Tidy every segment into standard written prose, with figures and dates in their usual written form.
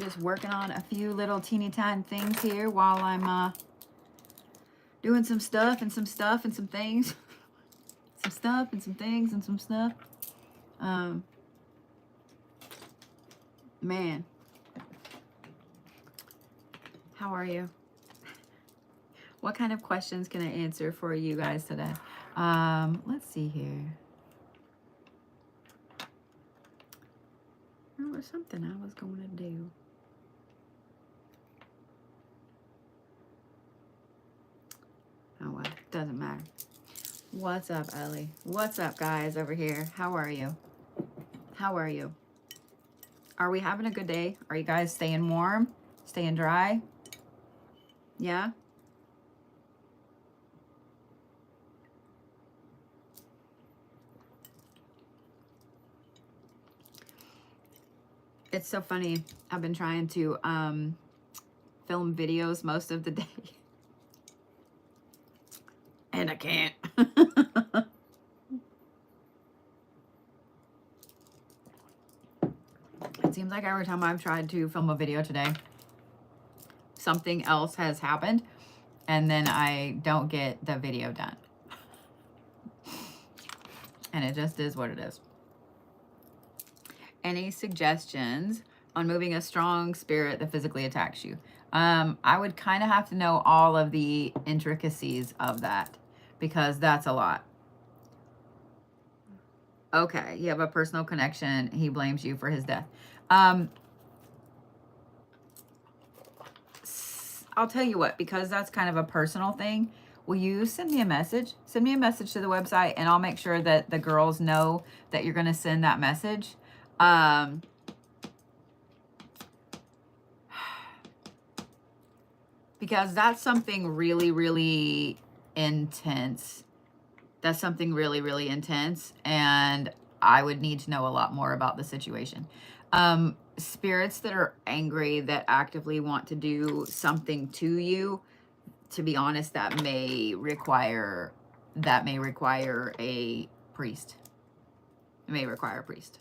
just working on a few little teeny tiny things here while I'm doing some stuff and some stuff and some things. Some stuff and some things and some stuff. Man. How are you? What kind of questions can I answer for you guys today? Let's see here. There was something I was going to do. Oh well, doesn't matter. What's up, Ellie? What's up, guys, over here? How are you? How are you? Are we having a good day? Are you guys staying warm? Staying dry? Yeah? It's so funny. I've been trying to film videos most of the day. And I can't. It seems like every time I've tried to film a video today, something else has happened, and then I don't get the video done. And it just is what it is. Any suggestions on moving a strong spirit that physically attacks you? I would kind of have to know all of the intricacies of that, because that's a lot. Okay, you have a personal connection. He blames you for his death. I'll tell you what, because that's kind of a personal thing, will you send me a message? Send me a message to the website, and I'll make sure that the girls know that you're going to send that message. Because that's something really, really intense. That's something really, really intense, and I would need to know a lot more about the situation. Spirits that are angry, that actively want to do something to you, to be honest, that may require a priest. It may require a priest,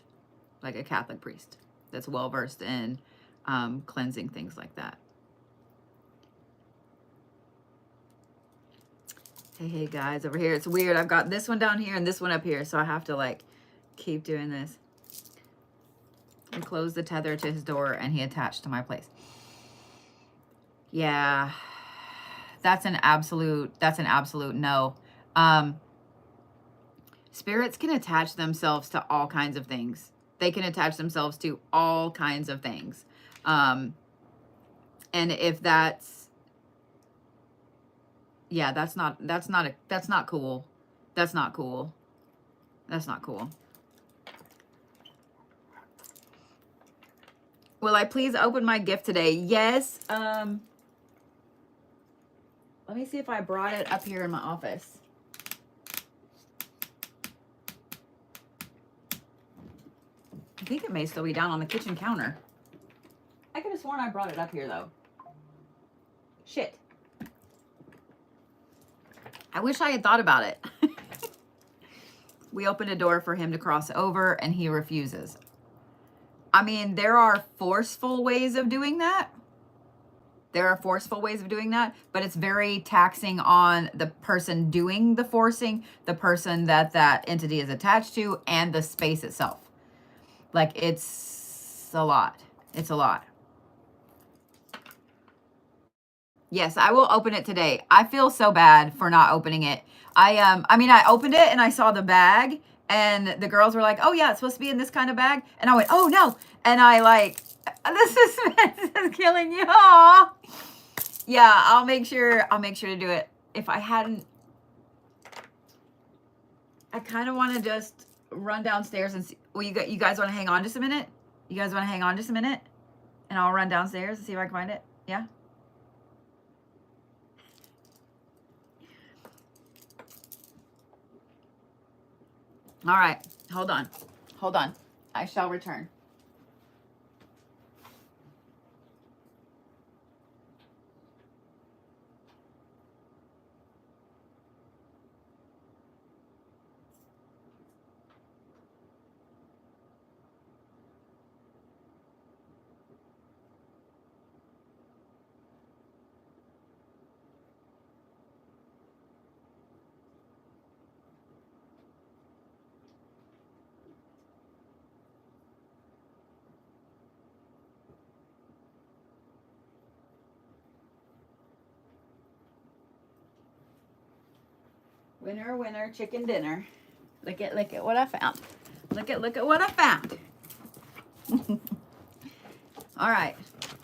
like a Catholic priest that's well versed in cleansing things like that. Hey guys, over here. It's weird. I've got this one down here and this one up here, so I have to like keep doing this. I closed the tether to his door and he attached to my place. Yeah, that's an absolute no. Spirits can attach themselves to all kinds of things. They can attach themselves to all kinds of things. And if that's, yeah, that's not cool. That's not cool. That's not cool. Will I please open my gift today? Yes. Let me see if I brought it up here in my office. I think it may still be down on the kitchen counter. I could have sworn I brought it up here though. Shit. I wish I had thought about it. We opened a door for him to cross over and he refuses. I mean, there are forceful ways of doing that. But it's very taxing on the person doing the forcing, the person that entity is attached to, and the space itself. Like, it's a lot. It's a lot. Yes, I will open it today. I feel so bad for not opening it. I mean, I opened it and I saw the bag and the girls were like, "Oh yeah, it's supposed to be in this kind of bag." And I went, "Oh no." And I like, the suspense is killing you. Aww. Yeah, I'll make sure to do it. If I hadn't, I kind of want to just run downstairs and see. Well, you guys want to hang on just a minute? You guys want to hang on just a minute? And I'll run downstairs and see if I can find it. Yeah? All right. Hold on. I shall return. Winner, winner, chicken dinner. Look at what I found. Look at what I found. All right,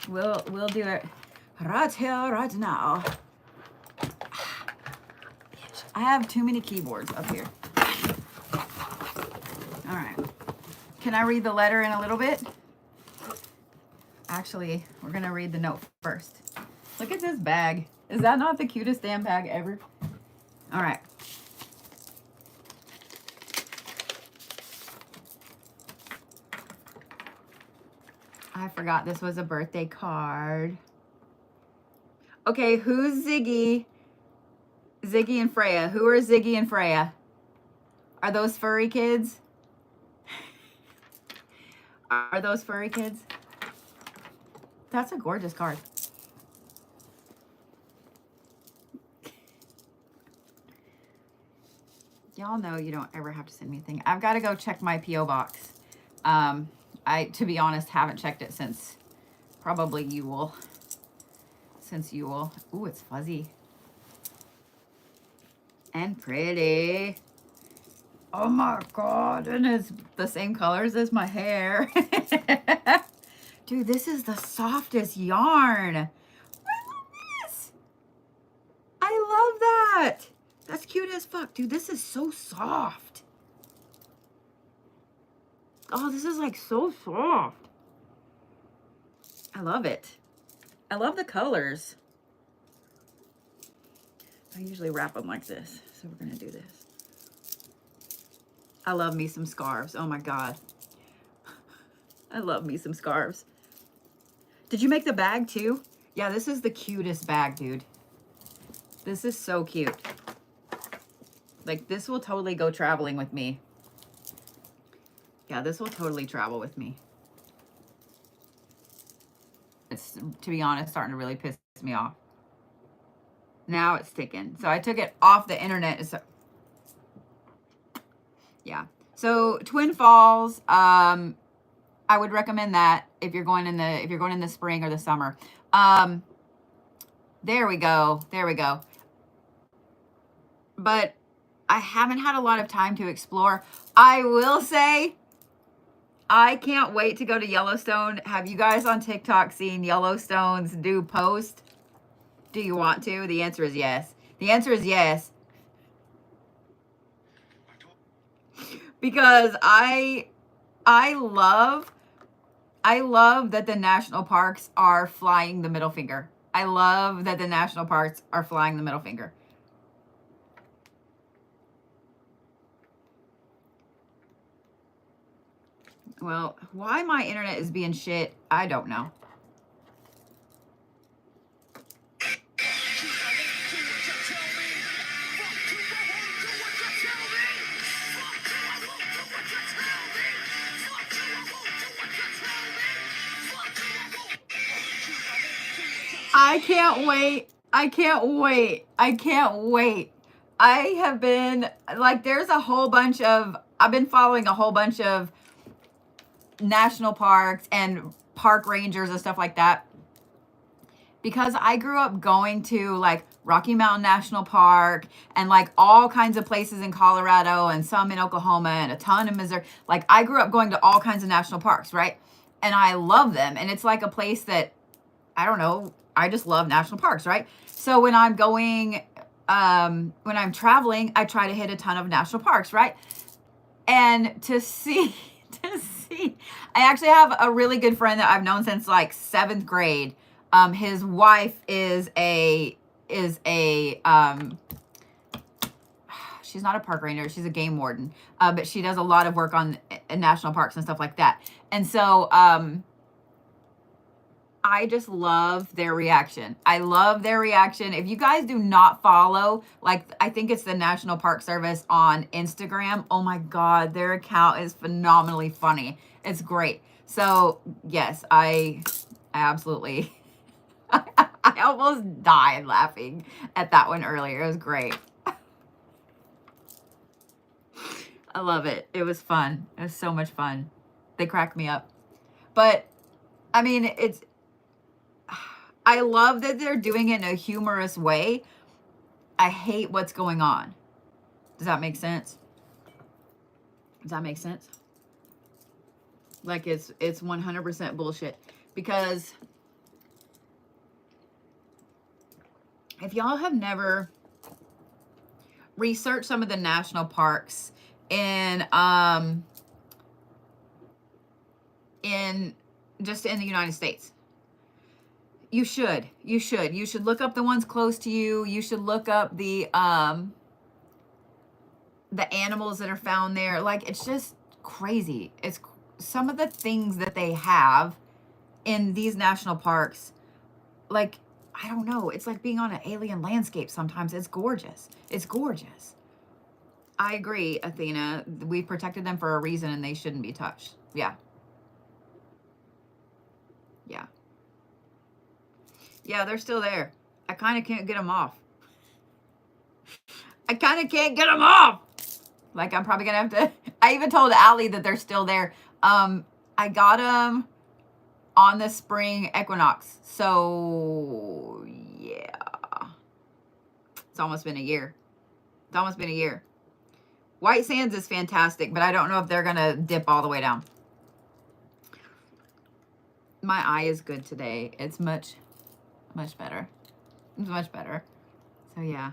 we'll do it right here, right now. I have too many keyboards up here. All right. Can I read the letter in a little bit? Actually, we're going to read the note first. Look at this bag. Is that not the cutest damn bag ever? All right. I forgot this was a birthday card. Okay, who's Ziggy? Ziggy and Freya. Who are Ziggy and Freya? Are those furry kids? Are those furry kids? That's a gorgeous card. Y'all know you don't ever have to send me a thing. I've got to go check my P.O. box. I, to be honest, haven't checked it since probably Yule. Since Yule. Ooh, it's fuzzy. And pretty. Oh my God. And it's the same colors as my hair. Dude, this is the softest yarn. I love this. I love that. That's cute as fuck. Dude, this is so soft. Oh, this is like so soft. I love it. I love the colors. I usually wrap them like this. So we're going to do this. I love me some scarves. Oh my God. I love me some scarves. Did you make the bag too? Yeah, this is the cutest bag, dude. This is so cute. Like, this will totally go traveling with me. Yeah, this will totally travel with me. It's, to be honest, starting to really piss me off. Now it's sticking. So I took it off the internet. So, yeah. So Twin Falls, I would recommend that if you're going in the spring or the summer. There we go. There we go. But I haven't had a lot of time to explore. I will say, I can't wait to go to Yellowstone. Have you guys on TikTok seen Yellowstone's new post? Do you want to? The answer is yes. The answer is yes. Because I love that the national parks are flying the middle finger. I love that the national parks are flying the middle finger. Well, why my internet is being shit, I don't know. I can't wait. I can't wait. I can't wait. I have been, like, there's a whole bunch of, I've been following a whole bunch of national parks and park rangers and stuff like that. Because I grew up going to, like, Rocky Mountain National Park and, like, all kinds of places in Colorado and some in Oklahoma and a ton in Missouri. Like, I grew up going to all kinds of national parks, right? And I love them. And it's like a place that, I don't know, I just love national parks, right? So when I'm going, when I'm traveling, I try to hit a ton of national parks, right? And to see, I actually have a really good friend that I've known since like 7th grade. His wife is a, she's not a park ranger, she's a game warden, but she does a lot of work on national parks and stuff like that. And so, I just love their reaction. I love their reaction. If you guys do not follow, like, I think it's the National Park Service on Instagram. Oh my God, their account is phenomenally funny. It's great. So yes, I absolutely, I almost died laughing at that one earlier. It was great. I love it. It was fun. It was so much fun. They cracked me up. But I mean, I love that they're doing it in a humorous way. I hate what's going on. Does that make sense? Does that make sense? Like it's 100% bullshit. Because if y'all have never researched some of the national parks in just in the United States, you should look up the ones close to you. You should look up the animals that are found there. Like, it's just crazy. It's some of the things that they have in these national parks. Like, I don't know. It's like being on an alien landscape sometimes. It's gorgeous. It's gorgeous. I agree, Athena. We protected them for a reason and they shouldn't be touched. Yeah. Yeah. Yeah, they're still there. I kind of can't get them off. I kind of can't get them off. Like, I'm probably going to have to... I even told Allie that they're still there. I got them on the spring equinox. So, yeah. It's almost been a year. It's almost been a year. White Sands is fantastic, but I don't know if they're going to dip all the way down. My eye is good today. It's much better. It's much better. So, yeah.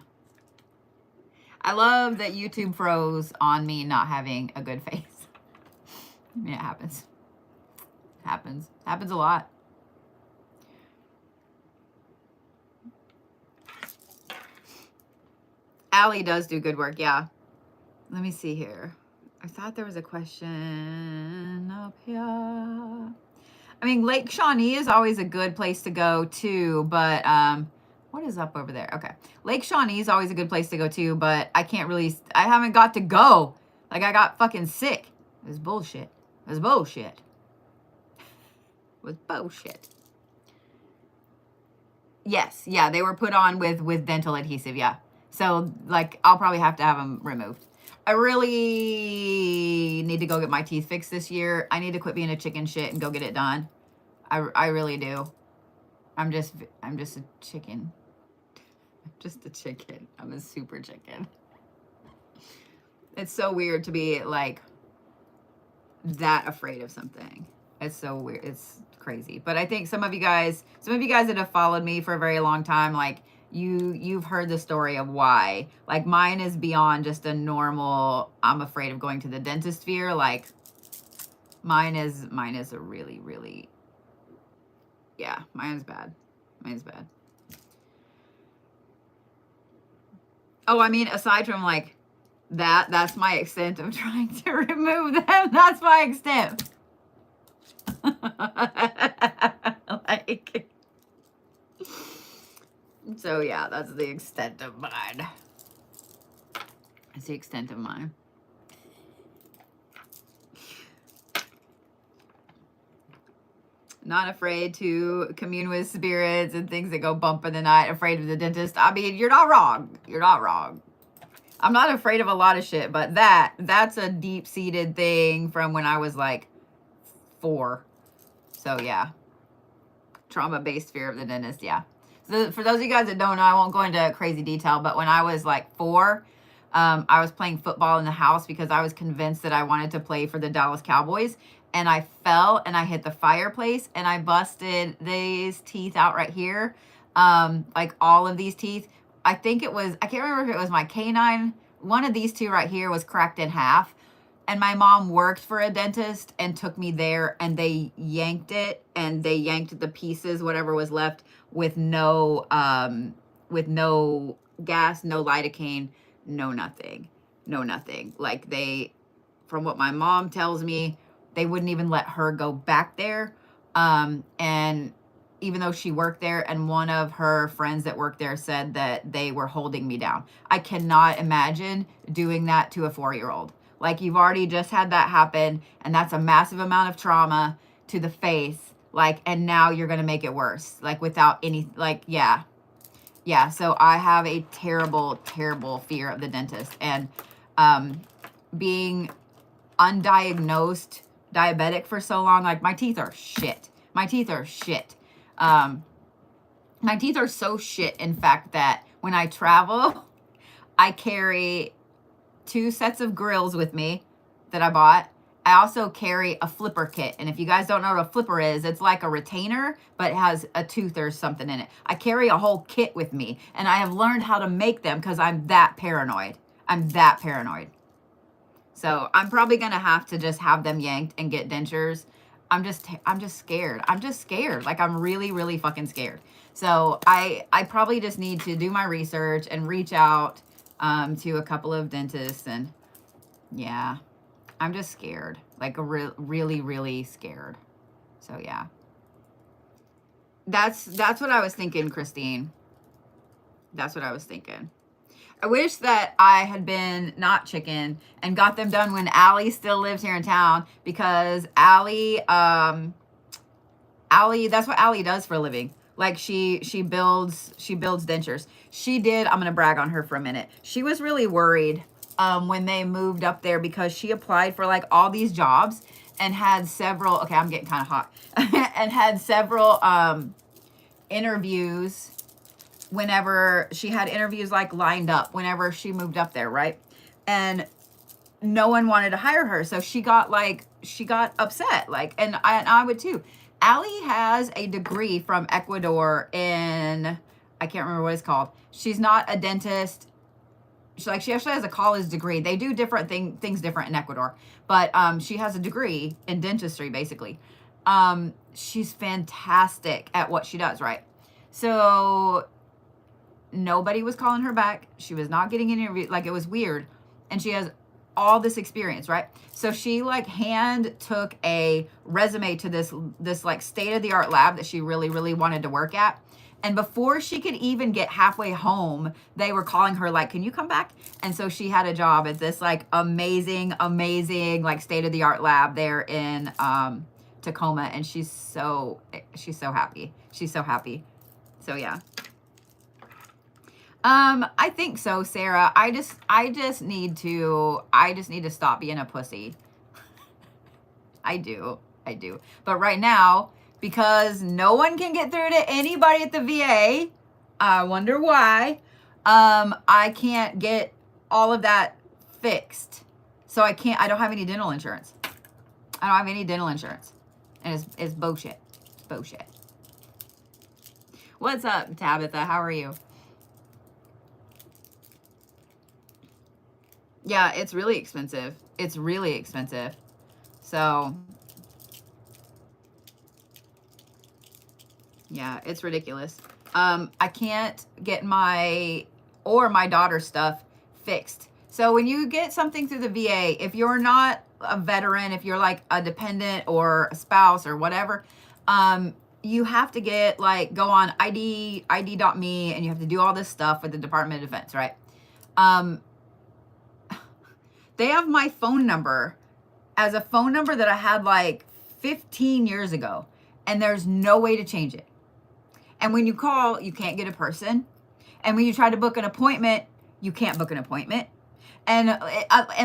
I love that YouTube froze on me not having a good face. I mean, it happens. It happens. It happens a lot. Allie does do good work, yeah. Let me see here. I thought there was a question up here. I mean, Lake Shawnee is always a good place to go too, but what is up over there? Okay. Lake Shawnee is always a good place to go too, but I haven't got to go. Like, I got fucking sick. It was bullshit. It was bullshit. It was bullshit. Yes, yeah, they were put on with dental adhesive, yeah. So, like, I'll probably have to have them removed. I really need to go get my teeth fixed this year. I need to quit being a chicken shit and go get it done. I really do. I'm just a chicken. Just a chicken. I'm a super chicken. It's so weird to be like that afraid of something. It's so weird. It's crazy. But I think some of you guys that have followed me for a very long time, like you've heard the story of why. Like, mine is beyond just a normal, I'm afraid of going to the dentist fear. Like, mine is a really, really, yeah, mine's bad. Mine's bad. Oh, I mean, aside from like that's my extent of trying to remove them. That's my extent. Like, so yeah, that's the extent of mine. That's the extent of mine. Not afraid to commune with spirits and things that go bump in the night. Afraid of the dentist. I mean, you're not wrong. You're not wrong. I'm not afraid of a lot of shit, but that's a deep-seated thing from when I was like 4. So yeah. Trauma-based fear of the dentist, yeah. So for those of you guys that don't know, I won't go into crazy detail, but when I was like 4, I was playing football in the house because I was convinced that I wanted to play for the Dallas Cowboys. And I fell and I hit the fireplace and I busted these teeth out right here. Like all of these teeth. I can't remember if it was my canine. One of these two right here was cracked in half. And my mom worked for a dentist and took me there and they yanked it and they yanked the pieces, whatever was left, with no gas, no lidocaine, no nothing. No nothing. Like, from what my mom tells me, they wouldn't even let her go back there. And even though she worked there, and one of her friends that worked there said that they were holding me down. I cannot imagine doing that to a 4-year-old. Like, you've already just had that happen, and that's a massive amount of trauma to the face. Like, and now you're going to make it worse. Like, without any, like, yeah. Yeah, so I have a terrible, terrible fear of the dentist. And being undiagnosed diabetic for so long, like, my teeth are shit. My teeth are shit. My teeth are so shit, in fact, that when I travel, I carry 2 sets of grills with me that I bought. I also carry a flipper kit. And if you guys don't know what a flipper is, it's like a retainer, but it has a tooth or something in it. I carry a whole kit with me, and I have learned how to make them because I'm that paranoid. I'm that paranoid. So I'm probably going to have to just have them yanked and get dentures. I'm just scared. I'm just scared. Like, I'm really, really fucking scared. So I probably just need to do my research and reach out to a couple of dentists. And yeah, I'm just scared, like really, really scared. So yeah, that's what I was thinking, Christine. That's what I was thinking. I wish that I had been not chicken and got them done when Allie still lives here in town, because Allie, that's what Allie does for a living. Like she builds dentures. She did. I'm gonna brag on her for a minute. She was really worried when they moved up there, because she applied for like all these jobs and had several. Okay, I'm getting kind of hot. And had several interviews. Whenever she had interviews like lined up, whenever she moved up there, right? And no one wanted to hire her, so she got upset, like, and I would too. Allie has a degree from Ecuador in, I can't remember what it's called. She's not a dentist. She actually has a college degree. They do different things different in Ecuador, but she has a degree in dentistry, basically. She's fantastic at what she does, right? So nobody was calling her back. She was not getting an interview. Like, it was weird. And she has all this experience, right? So she like hand took a resume to this like state-of-the-art lab that she really, really wanted to work at. And before she could even get halfway home, they were calling her like, can you come back? And so she had a job at this like amazing, like state-of-the-art lab there in Tacoma. And she's so happy. She's so happy. So yeah. I think so, Sarah. I just need to stop being a pussy. I do. But right now, because no one can get through to anybody at the VA, I wonder why, I can't get all of that fixed. So I don't have any dental insurance. I don't have any dental insurance. And it's bullshit. It's bullshit. What's up, Tabitha? How are you? Yeah, it's really expensive. It's really expensive. So, yeah, it's ridiculous. I can't get my daughter's stuff fixed. So when you get something through the VA, if you're not a veteran, if you're like a dependent or a spouse or whatever, you have to get like, go on ID.me, and you have to do all this stuff with the Department of Defense, right? They have my phone number as a phone number that I had like 15 years ago, and there's no way to change it. And when you call, you can't get a person. And when you try to book an appointment, you can't book an appointment. And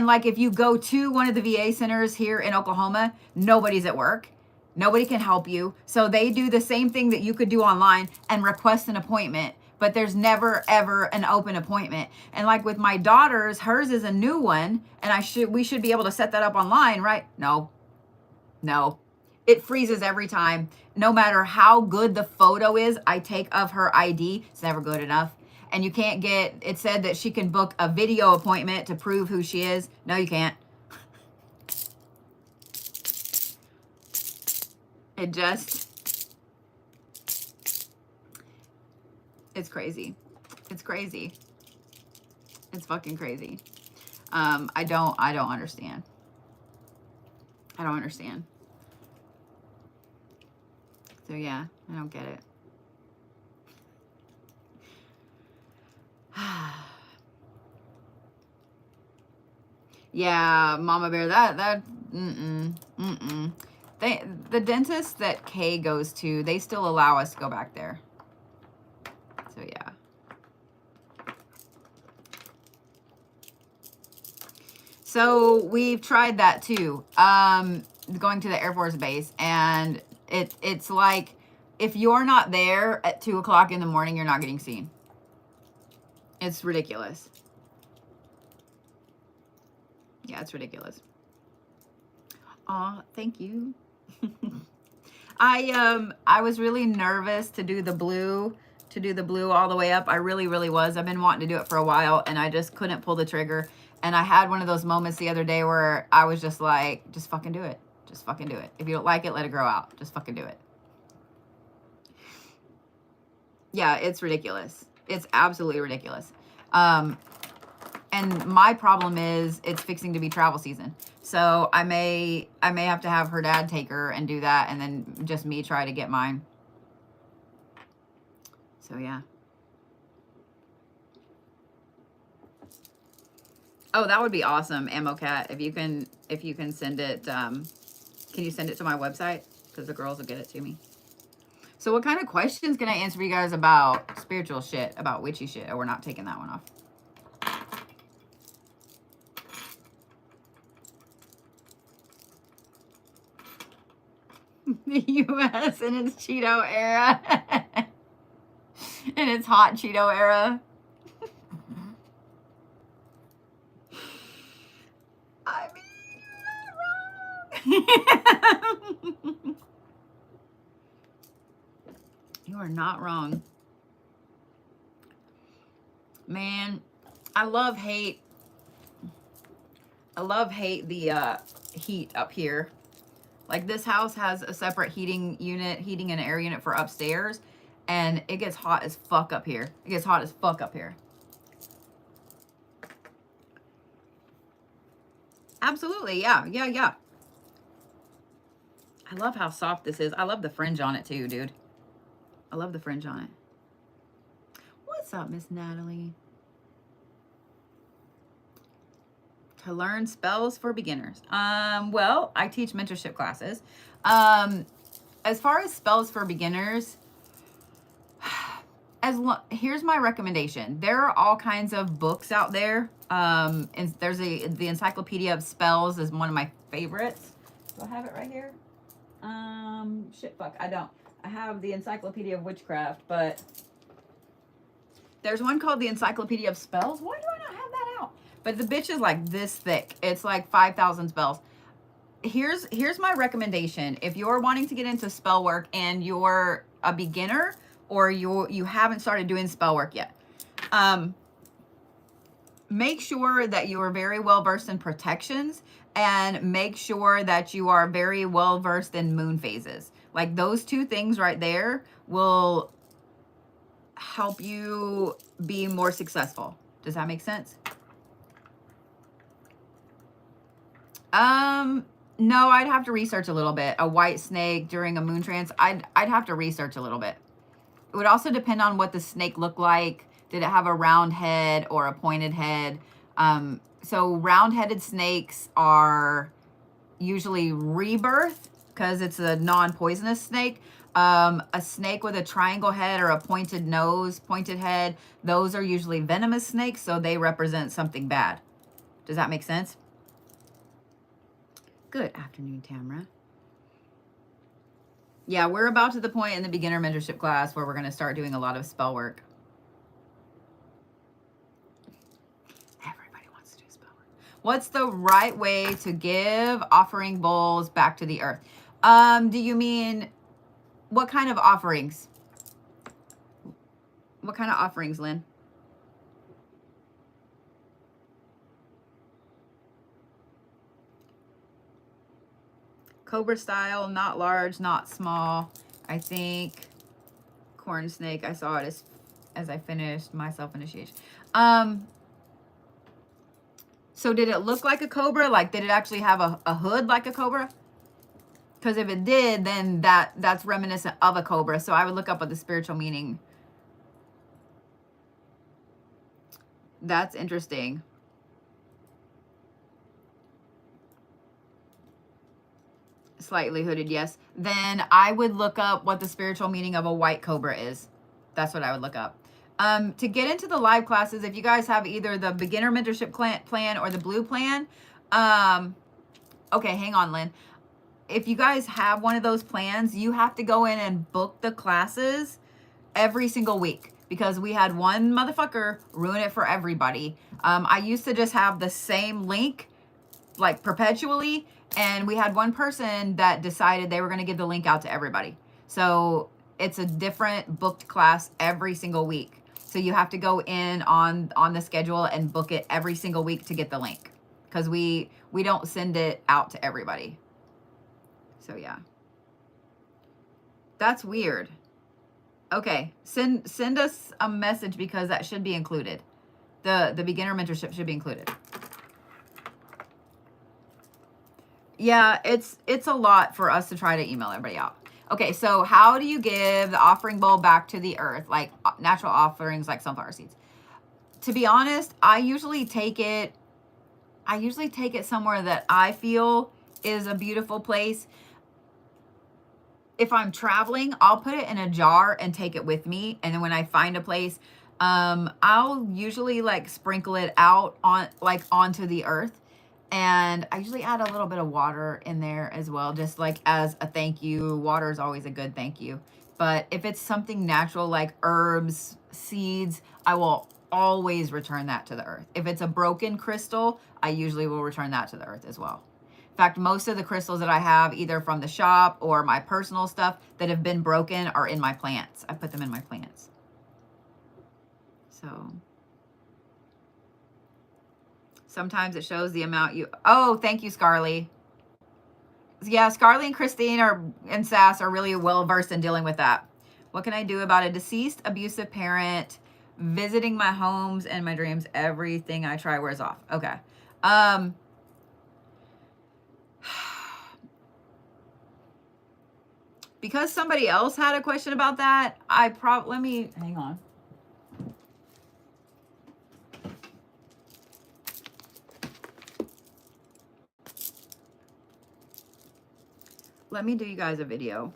like, if you go to one of the VA centers here in Oklahoma, nobody's at work. Nobody can help you. So they do the same thing that you could do online and request an appointment, but there's never ever an open appointment. And like with my daughter's, hers is a new one, and we should be able to set that up online, right? No. It freezes every time. No matter how good the photo is I take of her ID, it's never good enough. And you can't get, it said that she can book a video appointment to prove who she is. No, you can't. It just, it's crazy. It's crazy. It's fucking crazy. I don't understand. I don't understand. So yeah, I don't get it. Yeah, Mama Bear, the dentist that Kay goes to, they still allow us to go back there. So yeah. So we've tried that too, going to the Air Force Base, and it's like, if you're not there at 2 o'clock in the morning, you're not getting seen. It's ridiculous. Yeah, it's ridiculous. Aw, thank you. I was really nervous to do the blue all the way up. I really was. I've been wanting to do it for a while and I just couldn't pull the trigger. And I had one of those moments the other day where I was just like, just fucking do it. Just fucking do it. If you don't like it, let it grow out. Just fucking do it. Yeah, it's ridiculous. It's absolutely ridiculous. And my problem is it's fixing to be travel season. So I may have to have her dad take her and do that, and then just me try to get mine. So yeah. Oh, that would be awesome, Ammo Cat. If you can send it, can you send it to my website? Because the girls will get it to me. So what kind of questions can I answer for you guys about spiritual shit, about witchy shit? Oh, we're not taking that one off. The U.S. in its Cheeto era. In its hot Cheeto era. I mean, you're not wrong. You are not wrong. Man, I love hate the heat up here. Like this house has a separate heating and air unit for upstairs, and it gets hot as fuck up here. It gets hot as fuck up here. Absolutely, yeah. I love how soft this is. I love the fringe on it too, dude. I love the fringe on it. What's up, Miss Natalie? To learn spells for beginners. Well, I teach mentorship classes. As far as spells for beginners, here's my recommendation. There are all kinds of books out there. And there's the Encyclopedia of Spells is one of my favorites. Do I have it right here? Shit, fuck, I don't. I have the Encyclopedia of Witchcraft, but there's one called the Encyclopedia of Spells. Why do I not have that out? But the bitch is like this thick. It's like 5,000 spells. Here's my recommendation. If you're wanting to get into spell work and you're a beginner or you haven't started doing spell work yet, make sure that you are very well versed in protections, and make sure that you are very well versed in moon phases. Like those two things right there will help you be more successful. Does that make sense? No, I'd have to research a little bit. A white snake during a moon trance, I'd have to research a little bit. It would also depend on what the snake looked like. Did it have a round head or a pointed head? So round-headed snakes are usually rebirth because it's a non-poisonous snake. A snake with a triangle head or a pointed nose, pointed head, those are usually venomous snakes, so they represent something bad. Does that make sense? Good afternoon, Tamara. Yeah, we're about to the point in the beginner mentorship class where we're going to start doing a lot of spell work. Everybody wants to do spell work. What's the right way to give offering bowls back to the earth? Do you mean what kind of offerings? What kind of offerings, Lynn? Cobra style, not large, not small. I think corn snake, I saw it as I finished my self-initiation. So did it look like a cobra? Like, did it actually have a hood like a cobra? Because if it did, then that's reminiscent of a cobra. So I would look up what the spiritual meaning. That's interesting. Slightly hooded, yes. Then I would look up what the spiritual meaning of a white cobra is. That's what I would look up. To get into the live classes, if you guys have either the beginner mentorship plan or the blue plan, okay, hang on, Lynn. If you guys have one of those plans, you have to go in and book the classes every single week, because we had one motherfucker ruin it for everybody. I used to just have the same link like perpetually. And we had one person that decided they were going to give the link out to everybody. So it's a different booked class every single week. So you have to go in on the schedule and book it every single week to get the link, because we don't send it out to everybody. So yeah, that's weird. Okay, send us a message, because that should be included. The beginner mentorship should be included. Yeah, it's a lot for us to try to email everybody out. Okay, so how do you give the offering bowl back to the earth, like natural offerings like sunflower seeds? To be honest, I usually take it somewhere that I feel is a beautiful place. If I'm traveling, I'll put it in a jar and take it with me. And then when I find a place, I'll usually like sprinkle it out on like onto the earth. And I usually add a little bit of water in there as well, just like as a thank you. Water is always a good thank you. But if it's something natural like herbs, seeds, I will always return that to the earth. If it's a broken crystal, I usually will return that to the earth as well. In fact, most of the crystals that I have, either from the shop or my personal stuff that have been broken, are in my plants. I put them in my plants. So sometimes it shows the amount you... Oh, thank you, Scarly. Yeah, Scarly and Christine and Sass are really well versed in dealing with that. What can I do about a deceased abusive parent visiting my homes and my dreams? Everything I try wears off. Okay. Because somebody else had a question about that, let me hang on. Let me do you guys a video.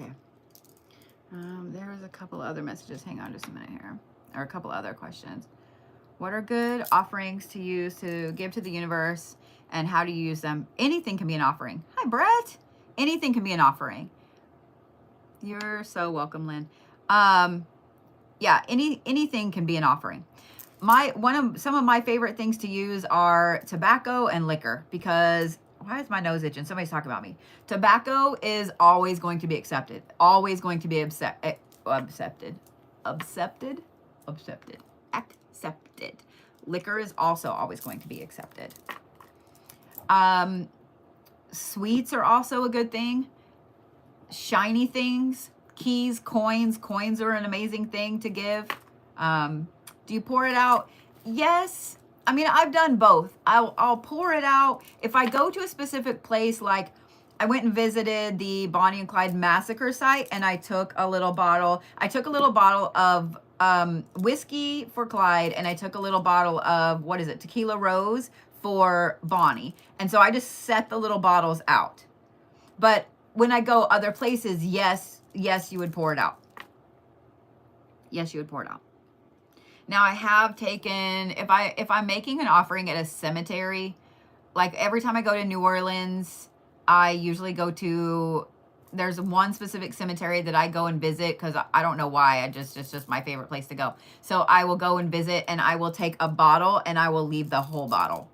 Okay. There was a couple other messages. Hang on just a minute here. Or a couple other questions. What are good offerings to use to give to the universe, and how do you use them? Anything can be an offering. Hi, Brett. Anything can be an offering. You're so welcome, Lynn. Yeah, anything can be an offering. Some of my favorite things to use are tobacco and liquor, because why is my nose itching? Somebody's talking about me. Tobacco is always going to be accepted. Always going to be accepted. Liquor is also always going to be accepted. Sweets are also a good thing. Shiny things, keys, coins. Coins are an amazing thing to give. Do you pour it out? Yes. I mean, I've done both. I'll pour it out. If I go to a specific place, like I went and visited the Bonnie and Clyde massacre site, and I took a little bottle. I took a little bottle of whiskey for Clyde, and I took a little bottle of, what is it, Tequila Rose for Bonnie. And so I just set the little bottles out. But when I go other places, yes, you would pour it out. Yes, you would pour it out. Now I have taken, if I'm making an offering at a cemetery, like every time I go to New Orleans, I usually go to, there's one specific cemetery that I go and visit, because I don't know why, it's just my favorite place to go. So I will go and visit, and I will take a bottle and I will leave the whole bottle.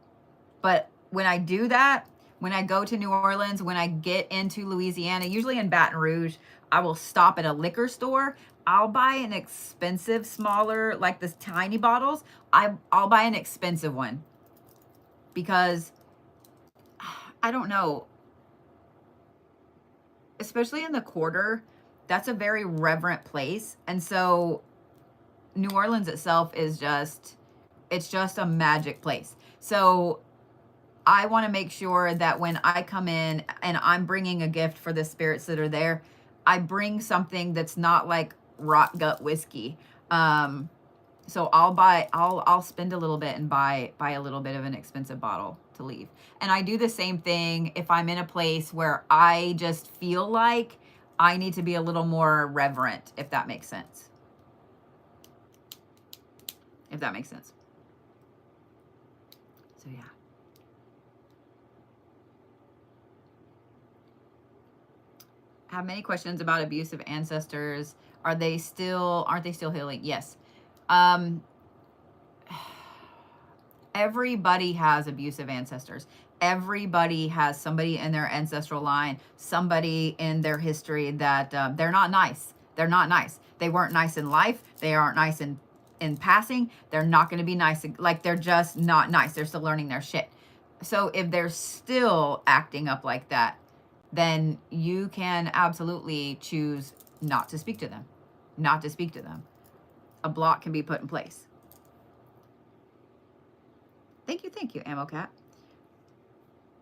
But when I do that, when I go to New Orleans, when I get into Louisiana, usually in Baton Rouge, I will stop at a liquor store. I'll buy an expensive, smaller, like this tiny bottles. I'll buy an expensive one, because I don't know, especially in the quarter, that's a very reverent place. And so New Orleans itself is it's just a magic place. So I want to make sure that when I come in and I'm bringing a gift for the spirits that are there, I bring something that's not like rot gut whiskey. So I'll spend a little bit and buy a little bit of an expensive bottle to leave. And I do the same thing if I'm in a place where I just feel like I need to be a little more reverent, if that makes sense. If that makes sense. So yeah. I have many questions about abusive ancestors. Aren't they still healing? Yes. Everybody has abusive ancestors. Everybody has somebody in their ancestral line, somebody in their history that they're not nice. They're not nice. They weren't nice in life. They aren't nice in passing. They're not going to be nice. Like, they're just not nice. They're still learning their shit. So if they're still acting up like that, then you can absolutely choose not to speak to them. Not to speak to them. A block can be put in place. Thank you, Ammo Cat.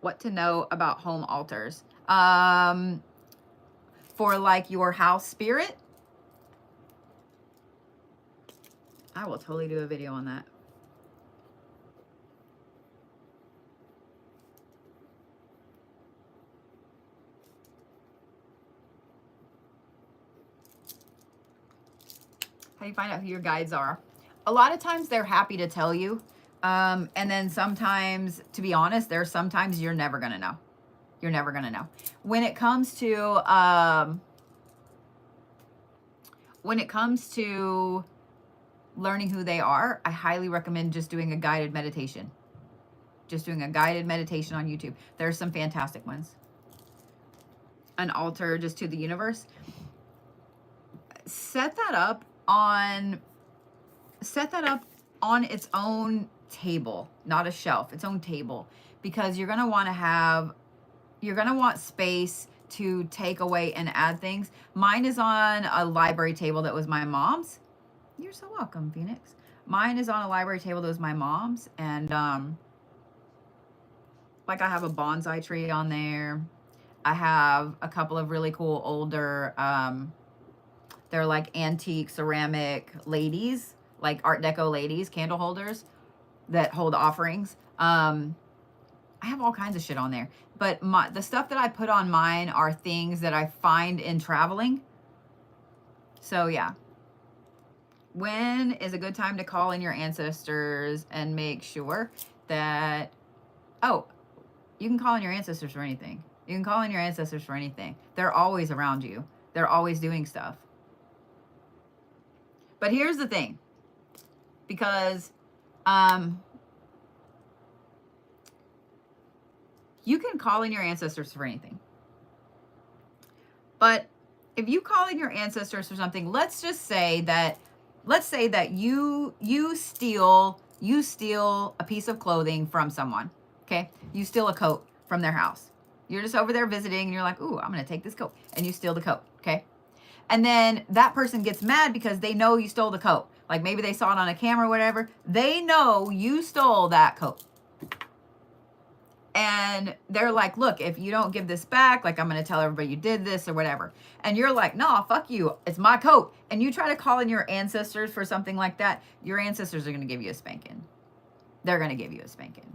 What to know about home altars? For like your house spirit, I will totally do a video on that. How do you find out who your guides are? A lot of times they're happy to tell you. And then sometimes, to be honest, there's sometimes you're never going to know. You're never going to know. When it comes to learning who they are, I highly recommend just doing a guided meditation. Just doing a guided meditation on YouTube. There's some fantastic ones. An altar just to the universe. Set that up on its own table, not a shelf, its own table, because you're going to want space to take away and add things. Mine is on a library table that was my mom's. You're so welcome, Phoenix. Mine is on a library table that was my mom's, and like, I have a bonsai tree on there. I have a couple of really cool older they're like antique ceramic ladies, like Art Deco ladies, candle holders that hold offerings. I have all kinds of shit on there. But the stuff that I put on mine are things that I find in traveling. So yeah. When is a good time to call in your ancestors and make sure that, oh, you can call in your ancestors for anything. You can call in your ancestors for anything. They're always around you. They're always doing stuff. But here's the thing, because you can call in your ancestors for anything. But if you call in your ancestors for something, let's say that you steal a piece of clothing from someone, okay? You steal a coat from their house. You're just over there visiting and you're like, ooh, I'm going to take this coat. And you steal the coat, okay? And then that person gets mad because they know you stole the coat. Like, maybe they saw it on a camera or whatever. They know you stole that coat. And they're like, look, if you don't give this back, like, I'm going to tell everybody you did this or whatever. And you're like, nah, fuck you. It's my coat. And you try to call in your ancestors for something like that. Your ancestors are going to give you a spanking. They're going to give you a spanking.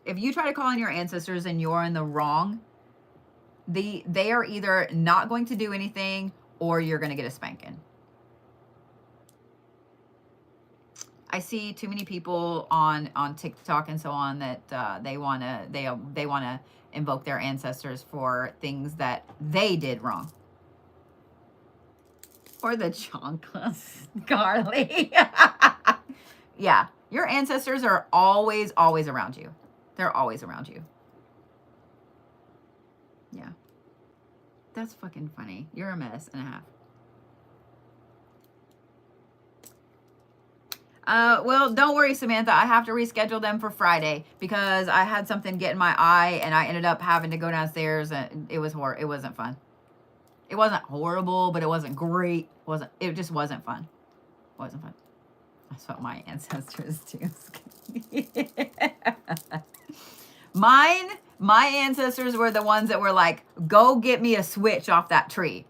If you try to call in your ancestors and you're in the wrong, they are either not going to do anything or you're going to get a spanking. I see too many people on TikTok and so on that they want to invoke their ancestors for things that they did wrong. Or the chonkless, Carly. Yeah, your ancestors are always around you. They're always around you. Yeah. That's fucking funny. You're a mess and a half. Well, don't worry, Samantha. I have to reschedule them for Friday because I had something get in my eye and I ended up having to go downstairs and it was horrible. It wasn't fun. It wasn't horrible, but it wasn't great. It just wasn't fun. It wasn't fun. That's what my ancestors do. My ancestors were the ones that were like, go get me a switch off that tree.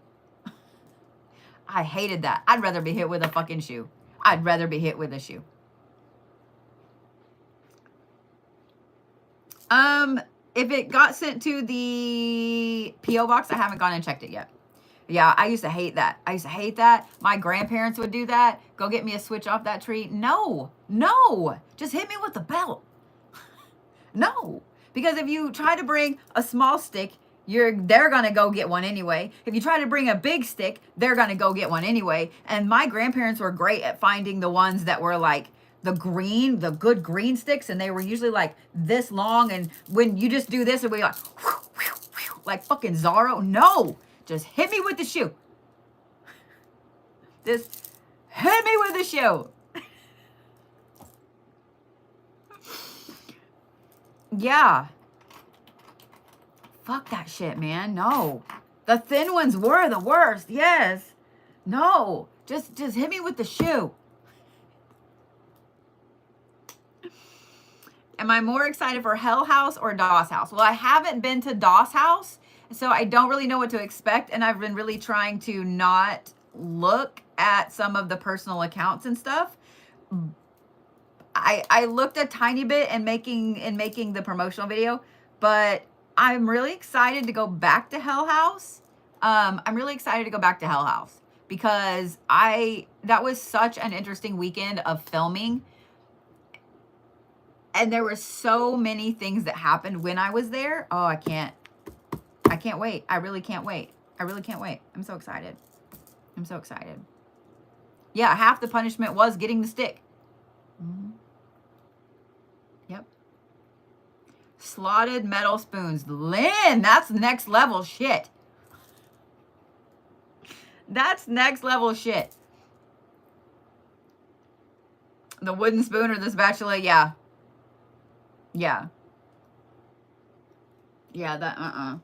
I hated that. I'd rather be hit with a fucking shoe. I'd rather be hit with a shoe. If it got sent to the P.O. box, I haven't gone and checked it yet. Yeah, I used to hate that. I used to hate that. My grandparents would do that. Go get me a switch off that tree. No, no, just hit me with the belt. No, because if you try to bring a small stick, they're gonna go get one anyway. If you try to bring a big stick, they're gonna go get one anyway. And my grandparents were great at finding the ones that were like the good green sticks, and they were usually like this long. And when you just do this, it'll be like, like fucking Zorro. No, just hit me with the shoe. Just hit me with the shoe. Yeah. Fuck that shit, man. No. The thin ones were the worst. Yes. No. Just hit me with the shoe. Am I more excited for Hell House or DOS House? Well, I haven't been to DOS House, so I don't really know what to expect, and I've been really trying to not look at some of the personal accounts and stuff. I looked a tiny bit in making the promotional video, but I'm really excited to go back to Hell House. I'm really excited to go back to Hell House because that was such an interesting weekend of filming. And there were so many things that happened when I was there. Oh, I can't wait. I really can't wait. I really can't wait. I'm so excited. I'm so excited. Yeah, half the punishment was getting the stick. Mm-hmm. Yep. Slotted metal spoons. Lynn, that's next level shit. That's next level shit. The wooden spoon or the spatula, yeah. Yeah. Yeah, that, A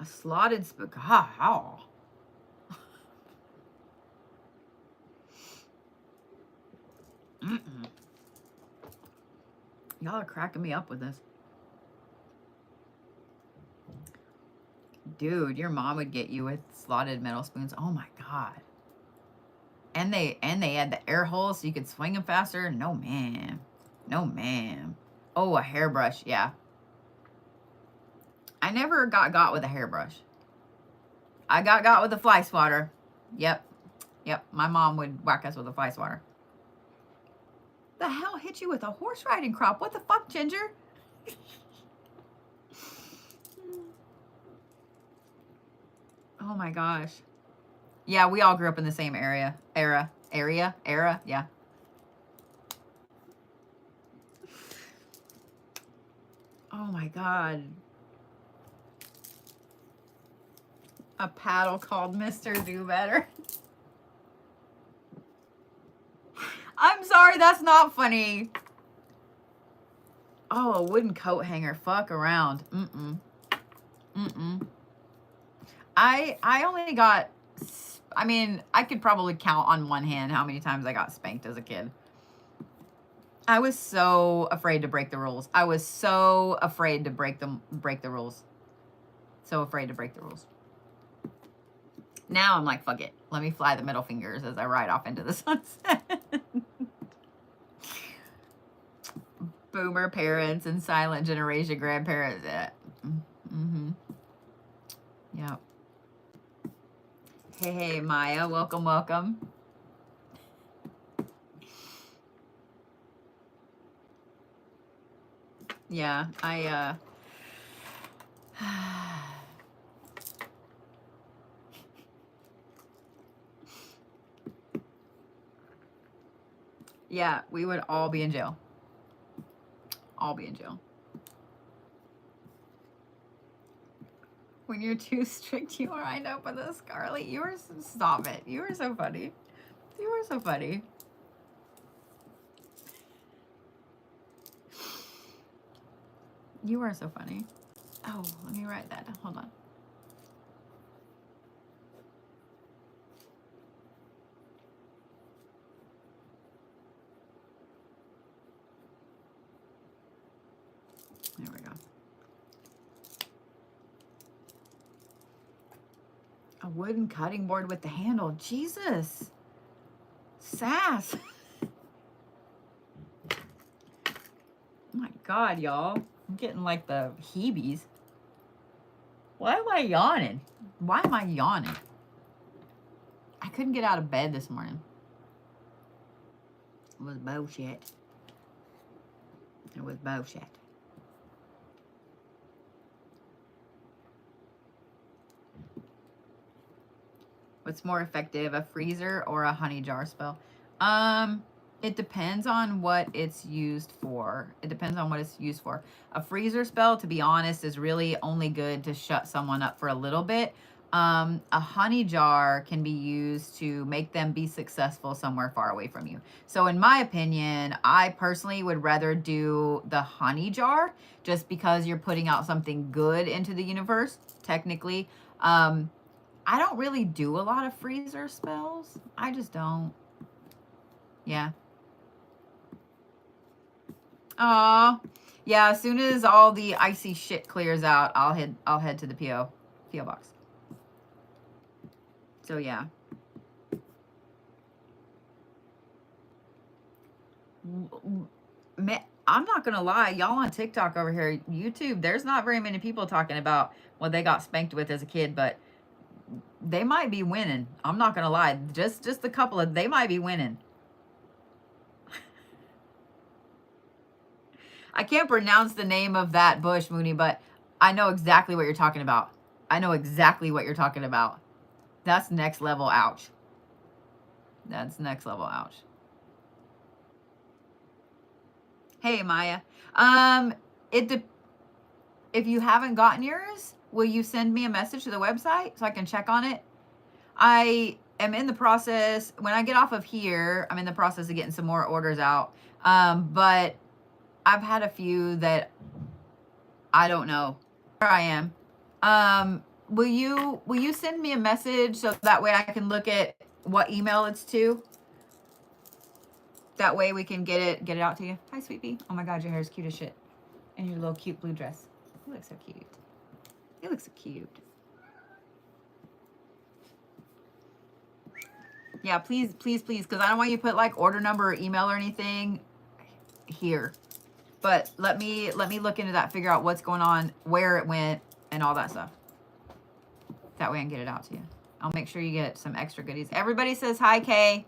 slotted spoon. How? Y'all are cracking me up with this. Dude, your mom would get you with slotted metal spoons. Oh my God. And they had the air holes so you could swing them faster. No, ma'am. No, ma'am. Oh, a hairbrush. Yeah. I never got with a hairbrush. I got with a fly swatter. Yep. Yep. My mom would whack us with a fly swatter. The hell hit you with a horse riding crop? What the fuck, Ginger? Oh my gosh. Yeah, we all grew up in the same era. Yeah. Oh my God. A paddle called Mr. Do Better. I'm sorry, that's not funny. Oh, a wooden coat hanger. Fuck around. I only got, I mean, I could probably count on one hand how many times I got spanked as a kid. I was so afraid to break the rules. I was so afraid to break the rules. So afraid to break the rules. Now I'm like, fuck it. Let me fly the middle fingers as I ride off into the sunset. Boomer parents and silent generation grandparents. Yep. Hey, Maya. Welcome. Yeah, yeah, we would all be in jail. All be in jail. When you're too strict, you wind up with a Scarlet. Stop it. You are so funny. You are so funny. You are so funny. Oh, let me write that down. Hold on. There we go. A wooden cutting board with the handle. Jesus. Sass. Oh my God, y'all. I'm getting like the heebies. Why am I yawning? Why am I yawning? I couldn't get out of bed this morning. It was bullshit. It was bullshit. What's more effective, a freezer or a honey jar spell? It depends on what it's used for. It depends on what it's used for. A freezer spell, to be honest, is really only good to shut someone up for a little bit. A honey jar can be used to make them be successful somewhere far away from you. So in my opinion, I personally would rather do the honey jar just because you're putting out something good into the universe, technically. I don't really do a lot of freezer spells. I just don't. Yeah. Oh, yeah. As soon as all the icy shit clears out, I'll head to the PO box. So yeah. I'm not gonna lie, y'all on TikTok over here, YouTube. There's not very many people talking about what they got spanked with as a kid, but they might be winning. I'm not gonna lie. Just a couple of they might be winning. I can't pronounce the name of that bush, Mooney, but I know exactly what you're talking about. I know exactly what you're talking about. That's next level ouch. That's next level ouch. Hey, Maya. If you haven't gotten yours, will you send me a message to the website so I can check on it? I am in the process. When I get off of here, I'm in the process of getting some more orders out. But I've had a few that I don't know. Where I am. Will you send me a message so that way I can look at what email it's to? That way we can get it out to you. Hi, sweet pea. Oh my God, your hair is cute as shit. And your little cute blue dress. You look so cute. You look so cute. Yeah, please, because I don't want you to put like order number or email or anything here. But let me look into that, figure out what's going on, where it went, and all that stuff. That way I can get it out to you. I'll make sure you get some extra goodies. Everybody says hi, Kay.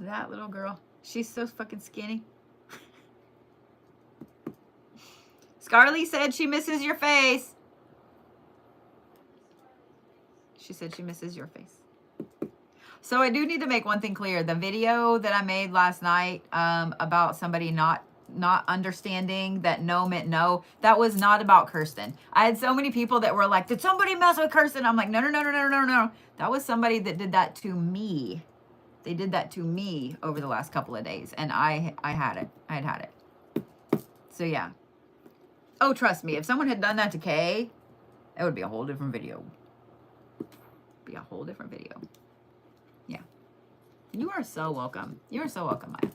That little girl. She's so fucking skinny. Scarly said she misses your face. She said she misses your face. So I do need to make one thing clear. The video that I made last night about somebody not understanding that no meant no, that was not about Kirsten. I had so many people that were like, did somebody mess with Kirsten? I'm like, no. That was somebody that did that to me. They did that to me over the last couple of days, and I had it. I had it. So yeah. Oh, trust me, if someone had done that to Kay, it would be a whole different video. Be a whole different video. Yeah. You are so welcome. You are so welcome, Maya.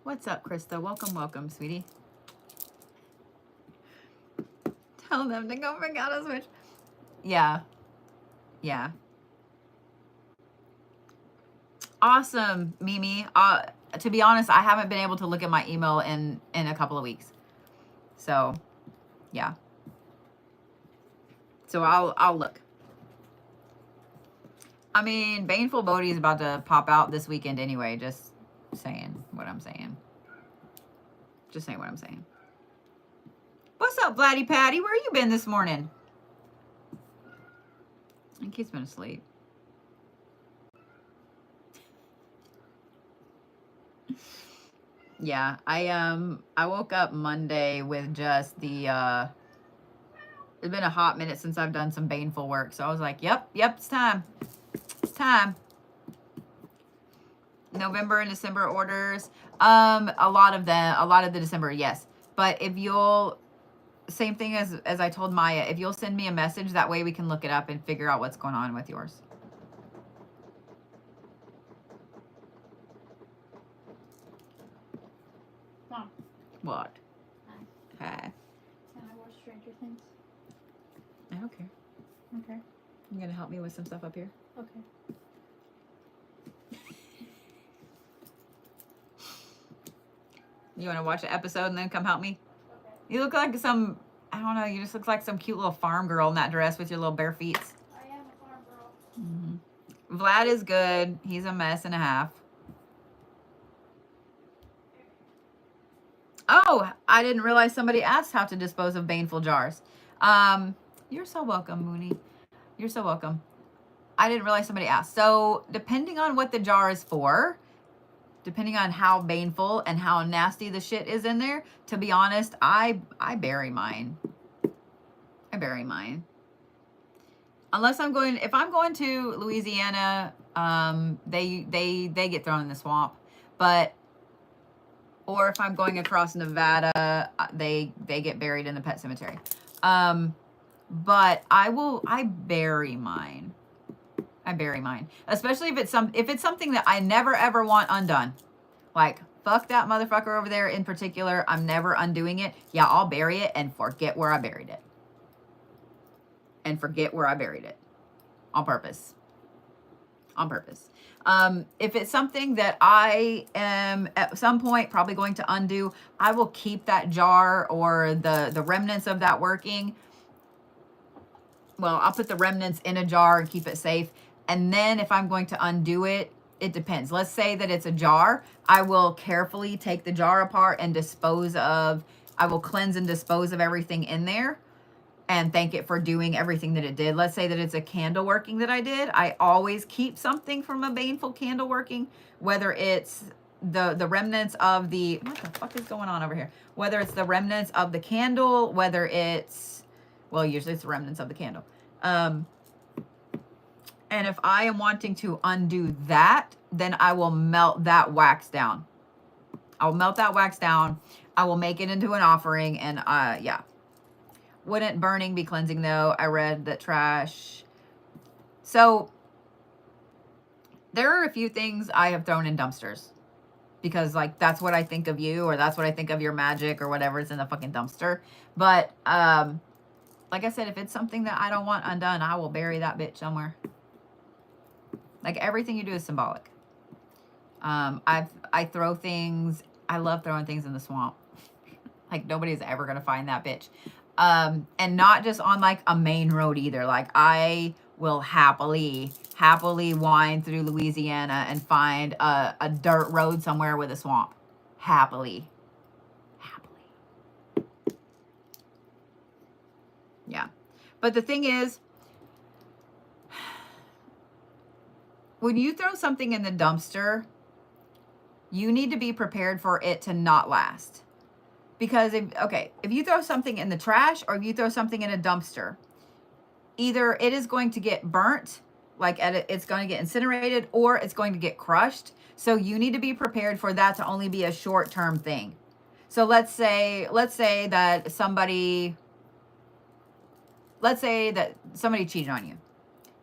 What's up, Krista? Welcome, sweetie. Tell them to go pick out a switch. Yeah. Yeah. Awesome, Mimi. To be honest, I haven't been able to look at my email in a couple of weeks. So, yeah. So I'll look. I mean, Baneful Bodhi is about to pop out this weekend anyway. Just saying what I'm saying. Just saying what I'm saying. What's up, Vladdy Patty? Where you been this morning? I think he's been asleep. Yeah, I woke up Monday with just the it's been a hot minute since I've done some baneful work, so I was like, yep, it's time. It's time. November and December orders. A lot of the December, yes. But if you'll, same thing as I told Maya, if you'll send me a message, that way we can look it up and figure out what's going on with yours. Mom. What? Hi. Hi. Can I watch Stranger Things? I don't care. Okay. You gonna help me with some stuff up here? Okay. You want to watch the episode and then come help me? Okay. You look like some, I don't know, you just look like some cute little farm girl in that dress with your little bare feet. I am a farm girl. Mm-hmm. Vlad is good. He's a mess and a half. Oh, I didn't realize somebody asked how to dispose of baneful jars. You're so welcome, Mooney. You're so welcome. I didn't realize somebody asked. So depending on what the jar is for, depending on how baneful and how nasty the shit is in there, to be honest, I bury mine. I bury mine. Unless I'm going, if I'm going to Louisiana, they get thrown in the swamp. But, or if I'm going across Nevada, they get buried in the pet cemetery. But I bury mine. I bury mine, especially if it's something that I never ever want undone. Like, fuck that motherfucker over there in particular. I'm never undoing it. Yeah, I'll bury it and forget where I buried it. And forget where I buried it. On purpose. On purpose. If it's something that I am at some point probably going to undo, I will keep that jar or the remnants of that working. Well, I'll put the remnants in a jar and keep it safe. And then if I'm going to undo it, it depends. Let's say that it's a jar. I will carefully take the jar apart and I will cleanse and dispose of everything in there and thank it for doing everything that it did. Let's say that it's a candle working that I did. I always keep something from a baneful candle working, whether it's the remnants of the, what the fuck is going on over here? Whether it's the remnants of the candle, whether it's, well, usually it's the remnants of the candle. And if I am wanting to undo that, then I will melt that wax down. I'll melt that wax down. I will make it into an offering and yeah. Wouldn't burning be cleansing though? I read that trash. So there are a few things I have thrown in dumpsters because like that's what I think of you, or that's what I think of your magic or whatever's in the fucking dumpster. But like I said, if it's something that I don't want undone, I will bury that bitch somewhere. Like everything you do is symbolic. I throw things. I love throwing things in the swamp. Like nobody's ever gonna find that bitch. And not just on like a main road either. Like I will happily wind through Louisiana and find a dirt road somewhere with a swamp. Happily. Yeah. But the thing is, when you throw something in the dumpster, you need to be prepared for it to not last. Because if you throw something in the trash or if you throw something in a dumpster, either it is going to get burnt, like it's going to get incinerated, or it's going to get crushed. So you need to be prepared for that to only be a short-term thing. So let's say that somebody cheated on you.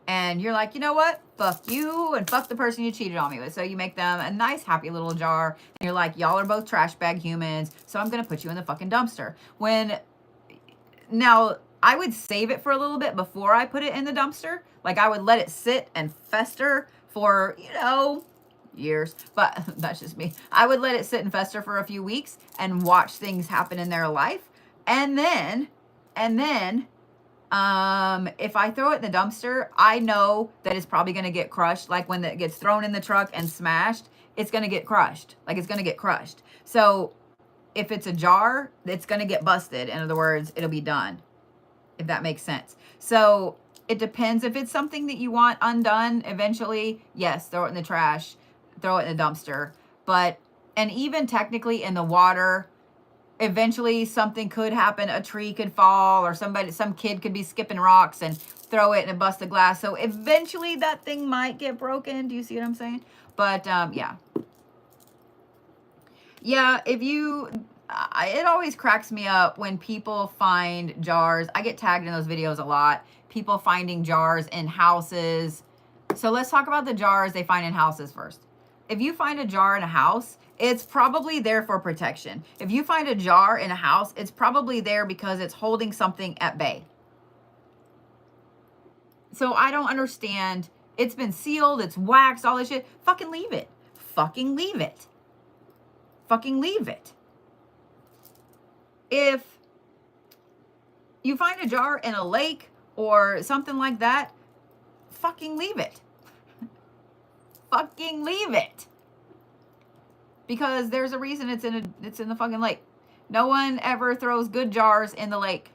And you're like, you know what? Fuck you and fuck the person you cheated on me with. So you make them a nice, happy little jar. And you're like, y'all are both trash bag humans. So I'm going to put you in the fucking dumpster. Now, I would save it for a little bit before I put it in the dumpster. Like I would let it sit and fester for, years. But that's just me. I would let it sit and fester for a few weeks and watch things happen in their life. And then, if I throw it in the dumpster, I know that it's probably going to get crushed. Like when it gets thrown in the truck and smashed, it's going to get crushed. Like it's going to get crushed. So if it's a jar, it's going to get busted. In other words, it'll be done, if that makes sense. So it depends. If it's something that you want undone eventually, yes, throw it in the trash, throw it in the dumpster. And even technically in the water, eventually something could happen. A tree could fall, or some kid could be skipping rocks and throw it and bust the glass. So eventually that thing might get broken. Do you see what I'm saying? But yeah. It always cracks me up when people find jars. I get tagged in those videos a lot. People finding jars in houses. So let's talk about the jars they find in houses first. If you find a jar in a house, it's probably there for protection. If you find a jar in a house, it's probably there because it's holding something at bay. So I don't understand. It's been sealed, it's waxed, all this shit. Fucking leave it. Fucking leave it. Fucking leave it. If you find a jar in a lake or something like that, fucking leave it. Fucking leave it. Because there's a reason it's in the fucking lake. No one ever throws good jars in the lake.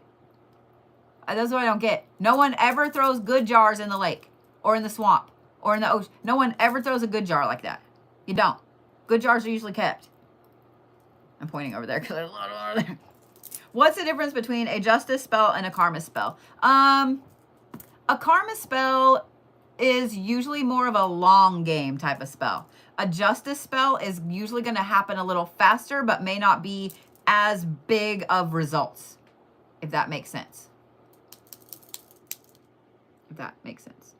That's what I don't get. No one ever throws good jars in the lake or in the swamp or in the ocean. No one ever throws a good jar like that. You don't. Good jars are usually kept. I'm pointing over there because there's a lot over there. What's the difference between a justice spell and a karma spell? A karma spell is usually more of a long game type of spell. A justice spell is usually going to happen a little faster, but may not be as big of results, if that makes sense. If that makes sense.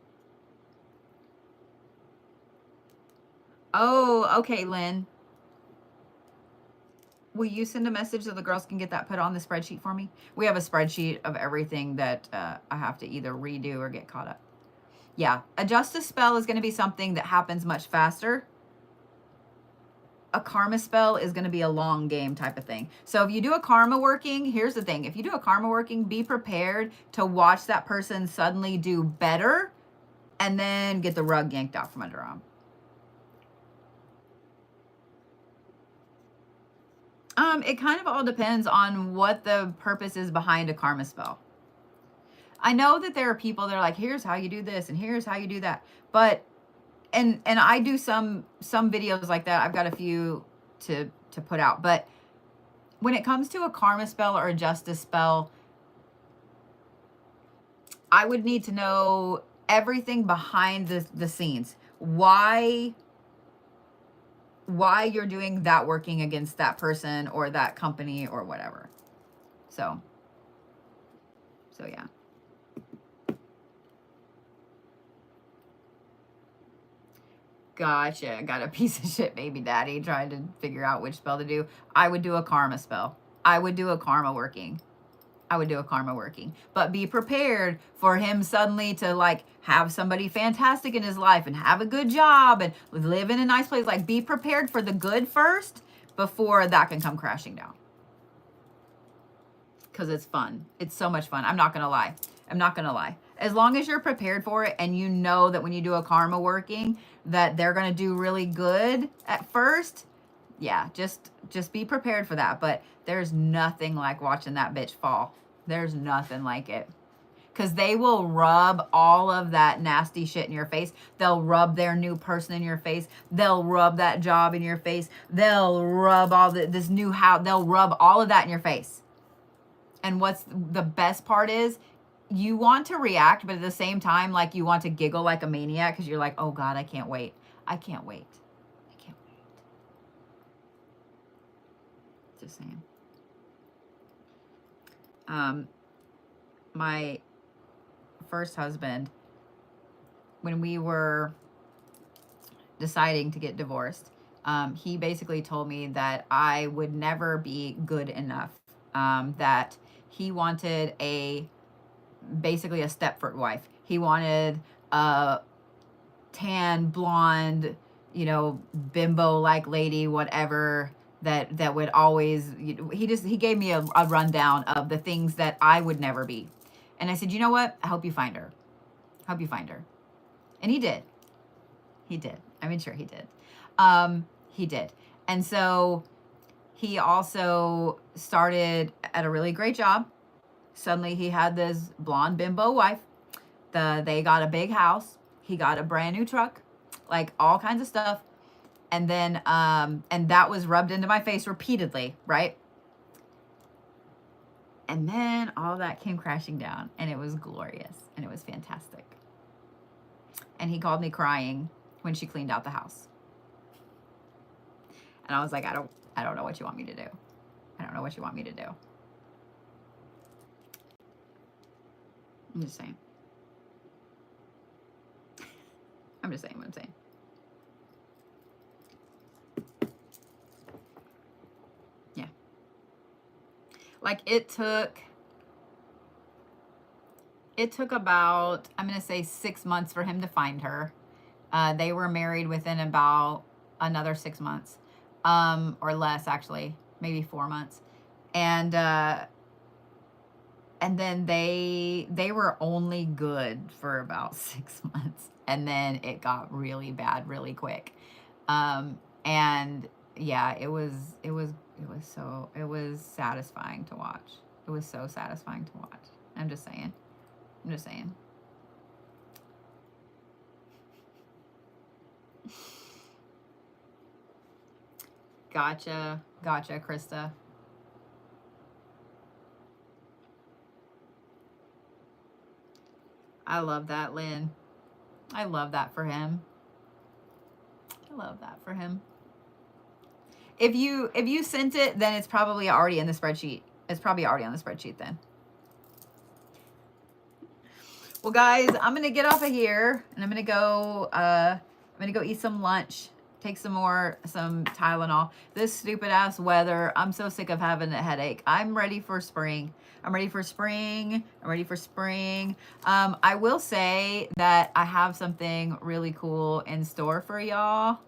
Oh, okay, Lynn. Will you send a message so the girls can get that put on the spreadsheet for me? We have a spreadsheet of everything that I have to either redo or get caught up. Yeah, a justice spell is going to be something that happens much faster. A karma spell is going to be a long game type of thing. So if you do a karma working, here's the thing. If you do a karma working, be prepared to watch that person suddenly do better and then get the rug yanked out from under them. It kind of all depends on what the purpose is behind a karma spell. I know that there are people that are like, here's how you do this and here's how you do that. But and I do some videos like that. I've got a few to put out. But when it comes to a karma spell or a justice spell, I would need to know everything behind the scenes. Why you're doing that working against that person or that company or whatever. So yeah. Gotcha. Got a piece of shit baby daddy trying to figure out which spell to do. I would do a karma spell. I would do a karma working. But be prepared for him suddenly to like have somebody fantastic in his life and have a good job and live in a nice place. Like be prepared for the good first before that can come crashing down. Because it's fun. It's so much fun. I'm not going to lie. As long as you're prepared for it and you know that when you do a karma working that they're going to do really good at first, yeah, just be prepared for that. But there's nothing like watching that bitch fall. There's nothing like it. Because they will rub all of that nasty shit in your face. They'll rub their new person in your face. They'll rub that job in your face. They'll rub all this new house. They'll rub all of that in your face. And what's the best part is you want to react, but at the same time, like you want to giggle like a maniac because you're like, oh God, I can't wait. Just saying. My first husband, when we were deciding to get divorced, he basically told me that I would never be good enough, that he wanted basically a Stepford wife. He wanted a tan, blonde, bimbo like lady, whatever, that would always, he gave me a rundown of the things that I would never be. And I said, you know what? I hope you find her. And he did. I mean, sure he did. He did. And so he also started at a really great job. Suddenly he had this blonde bimbo wife. They got a big house. He got a brand new truck, like all kinds of stuff. And then, and that was rubbed into my face repeatedly, right? And then all that came crashing down and it was glorious and it was fantastic. And he called me crying when she cleaned out the house. And I was like, I don't know what you want me to do. I'm just saying. what I'm saying. Yeah. Like it took It took about, I'm going to say 6 months for him to find her. They were married within about another 6 months, or less actually, maybe 4 months. And then they were only good for about 6 months, and then it got really bad really quick. And yeah, it was satisfying to watch. It was so satisfying to watch. I'm just saying. I'm just saying. Gotcha. Gotcha, Krista. I love that, Lynn. I love that for him. I love that for him. If you sent it, then it's probably already in the spreadsheet. It's probably already on the spreadsheet then. Well, guys, I'm gonna get off of here and I'm gonna go eat some lunch, take some Tylenol. This stupid ass weather, I'm so sick of having a headache. I'm ready for spring. I'm ready for spring. I'm ready for spring. I will say that I have something really cool in store for y'all.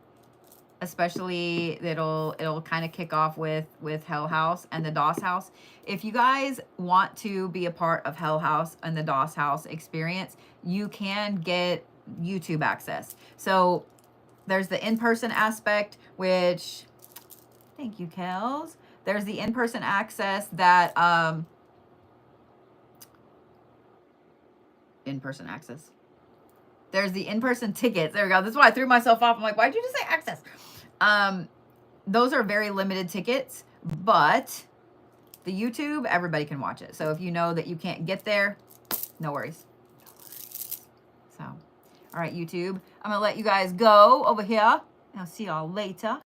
Especially it'll kind of kick off with Hell House and the DOS House. If you guys want to be a part of Hell House and the DOS House experience, you can get YouTube access. So there's the in-person aspect, which, thank you, Kels. There's the in-person access that in-person access. There's the in-person tickets. There we go. This is why I threw myself off. I'm like, why'd you just say access? Those are very limited tickets, but the YouTube, everybody can watch it. So if you know that you can't get there, no worries. So, all right, YouTube, I'm going to let you guys go over here. I'll see y'all later.